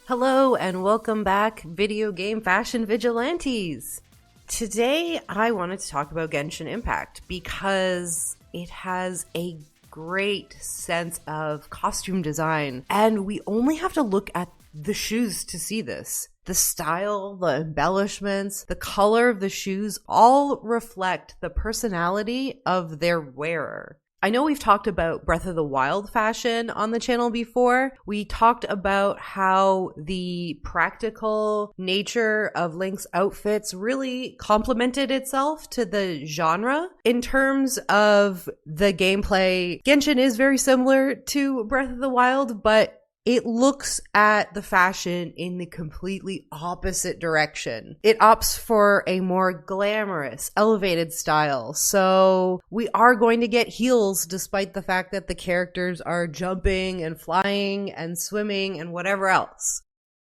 Hello and welcome back, video game fashion vigilantes. Today I wanted to talk about Genshin Impact because it has a great sense of costume design, and we only have to look at the shoes to see this. The style, the embellishments, the color of the shoes all reflect the personality of their wearer. I know we've talked about Breath of the Wild fashion on the channel before. We talked about how the practical nature of Link's outfits really complemented itself to the genre. In terms of the gameplay, Genshin is very similar to Breath of the Wild, but it looks at the fashion in the completely opposite direction. It opts for a more glamorous, elevated style. So we are going to get heels despite the fact that the characters are jumping and flying and swimming and whatever else.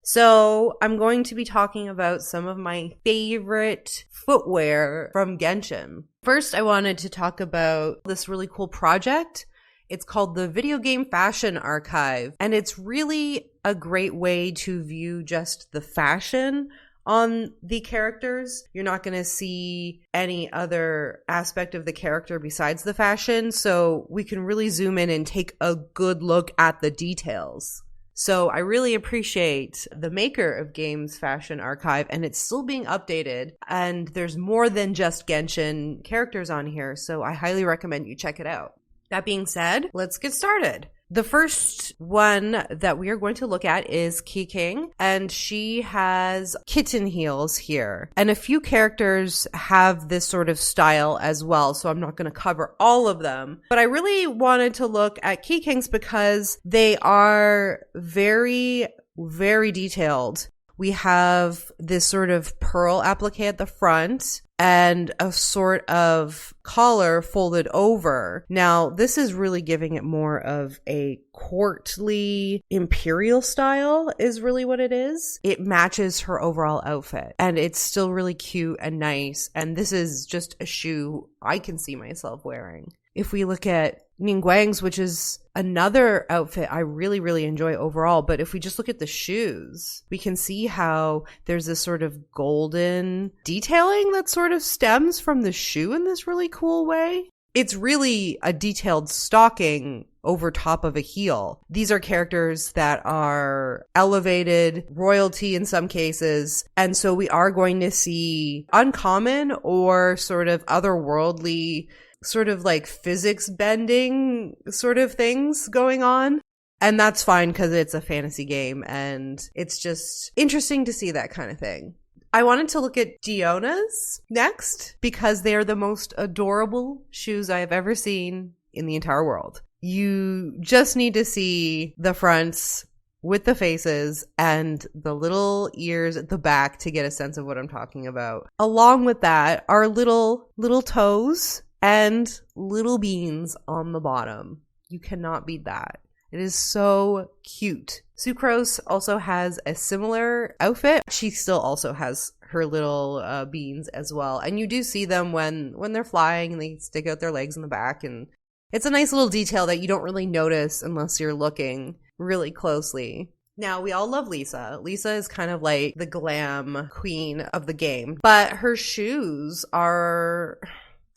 So I'm going to be talking about some of my favorite footwear from Genshin. First, I wanted to talk about this really cool project. It's called the Video Game Fashion Archive, and it's really a great way to view just the fashion on the characters. You're not going to see any other aspect of the character besides the fashion, so we can really zoom in and take a good look at the details. So I really appreciate the maker of Games Fashion Archive, and it's still being updated, and there's more than just Genshin characters on here, so I highly recommend you check it out. That being said, let's get started. The first one that we are going to look at is King, and she has kitten heels here. And a few characters have this sort of style as well, so I'm not going to cover all of them. But I really wanted to look at King's because they are very, very detailed. We have this sort of pearl applique at the front and a sort of collar folded over. Now, this is really giving it more of a courtly imperial style is really what it is. It matches her overall outfit, and it's still really cute and nice. And this is just a shoe I can see myself wearing. If we look at Ningguang's, which is another outfit I really, really enjoy overall, but if we just look at the shoes, we can see how there's this sort of golden detailing that sort of stems from the shoe in this really cool way. It's really a detailed stocking over top of a heel. These are characters that are elevated, royalty in some cases, and so we are going to see uncommon or sort of otherworldly sort of like physics bending sort of things going on. And that's fine because it's a fantasy game and it's just interesting to see that kind of thing. I wanted to look at Diona's next because they are the most adorable shoes I have ever seen in the entire world. You just need to see the fronts with the faces and the little ears at the back to get a sense of what I'm talking about. Along with that are little toes and little beans on the bottom. You cannot beat that. It is so cute. Sucrose also has a similar outfit. She still also has her little beans as well. And you do see them when they're flying and they stick out their legs in the back. And it's a nice little detail that you don't really notice unless you're looking really closely. Now, we all love Lisa. Lisa is kind of like the glam queen of the game. But her shoes are,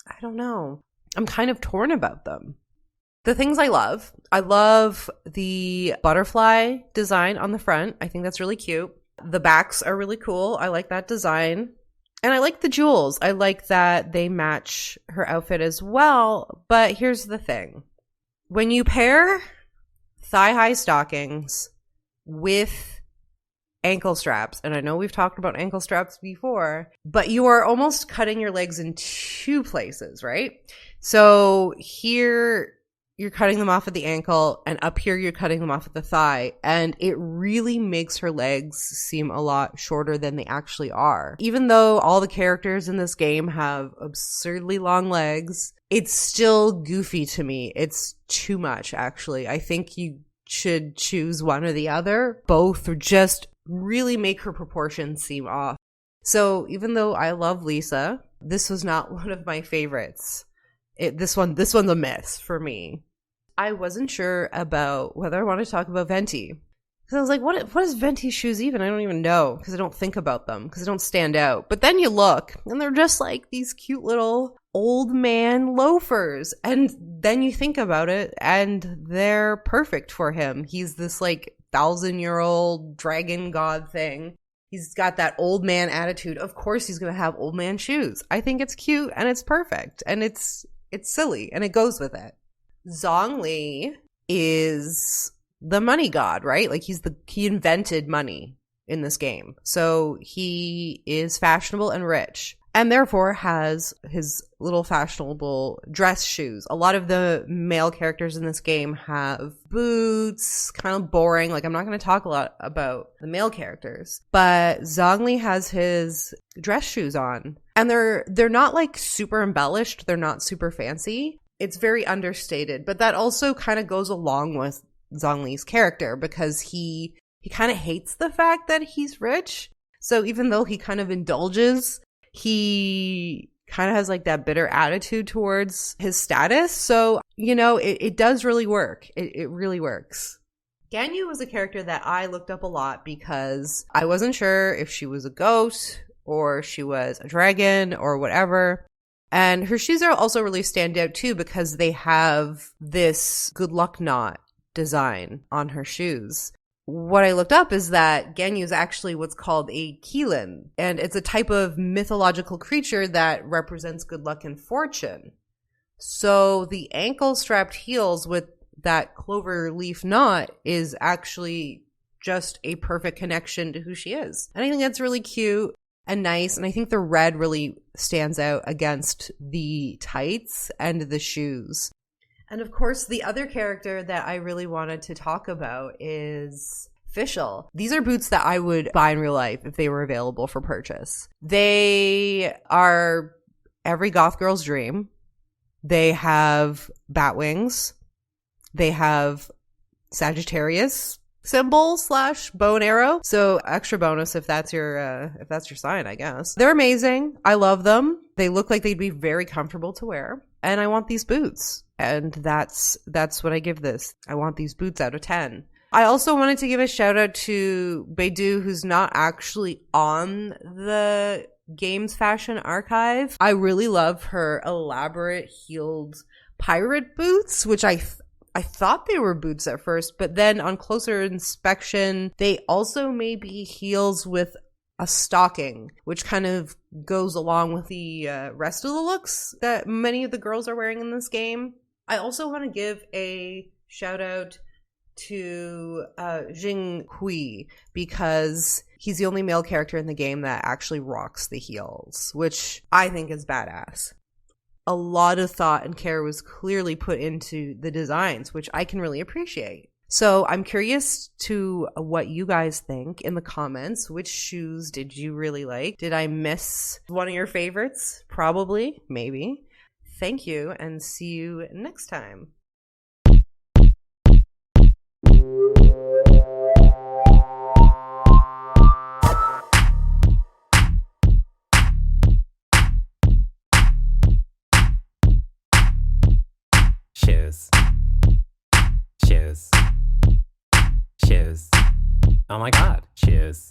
I don't know. I'm kind of torn about them. The things I love the butterfly design on the front. I think that's really cute. The backs are really cool. I like that design. And I like the jewels. I like that they match her outfit as well. But here's the thing. When you pair thigh-high stockings with ankle straps, and I know we've talked about ankle straps before, but you are almost cutting your legs in two places, right? So here you're cutting them off at the ankle, and up here you're cutting them off at the thigh, and it really makes her legs seem a lot shorter than they actually are. Even though all the characters in this game have absurdly long legs, it's still goofy to me. It's too much, actually. I think you should choose one or the other. Both just really make her proportions seem off. So even though I love Lisa, this was not one of my favorites. This one's a miss for me. I wasn't sure about whether I want to talk about Venti. Because I was like, what is Venti's shoes even? I don't even know, because I don't think about them, because they don't stand out. But then you look, and they're just like these cute little old man loafers. And then you think about it, and they're perfect for him. He's this like 1,000-year-old dragon god thing. He's got that old man attitude. Of course he's going to have old man shoes. I think it's cute, and it's perfect, and it's silly, and it goes with it. Zhongli is the money god, right? Like he invented money in this game. So he is fashionable and rich, and therefore has his little fashionable dress shoes. A lot of the male characters in this game have boots, kind of boring. Like, I'm not going to talk a lot about the male characters, but Zhongli has his dress shoes on, and they're not like super embellished. They're not super fancy. It's very understated, but that also kind of goes along with Zhongli's character, because he kind of hates the fact that he's rich. So even though he kind of indulges, he kind of has like that bitter attitude towards his status. So, it does really work. It really works. Ganyu was a character that I looked up a lot because I wasn't sure if she was a ghost or she was a dragon or whatever. And her shoes are also really stand out too, because they have this good luck knot design on her shoes. What I looked up is that Ganyu is actually what's called a Qilin, and it's a type of mythological creature that represents good luck and fortune. So the ankle-strapped heels with that clover leaf knot is actually just a perfect connection to who she is. And I think that's really cute and nice, and I think the red really stands out against the tights and the shoes. And of course, the other character that I really wanted to talk about is Fischl. These are boots that I would buy in real life if they were available for purchase. They are every goth girl's dream. They have bat wings. They have Sagittarius symbol / bow and arrow. So extra bonus if that's your sign, I guess. They're amazing. I love them. They look like they'd be very comfortable to wear. And I want these boots. And that's what I give this. I want these boots out of 10. I also wanted to give a shout out to Beidou, who's not actually on the game's fashion archive. I really love her elaborate heeled pirate boots, which I thought they were boots at first, but then on closer inspection, they also may be heels with a stocking, which kind of goes along with the rest of the looks that many of the girls are wearing in this game. I also want to give a shout out to Jing Hui, because he's the only male character in the game that actually rocks the heels, which I think is badass. A lot of thought and care was clearly put into the designs, which I can really appreciate. So I'm curious to what you guys think in the comments. Which shoes did you really like? Did I miss one of your favorites? Probably, maybe. Thank you, and see you next time. Shoes. Shoes. Shoes. Oh my god, shoes.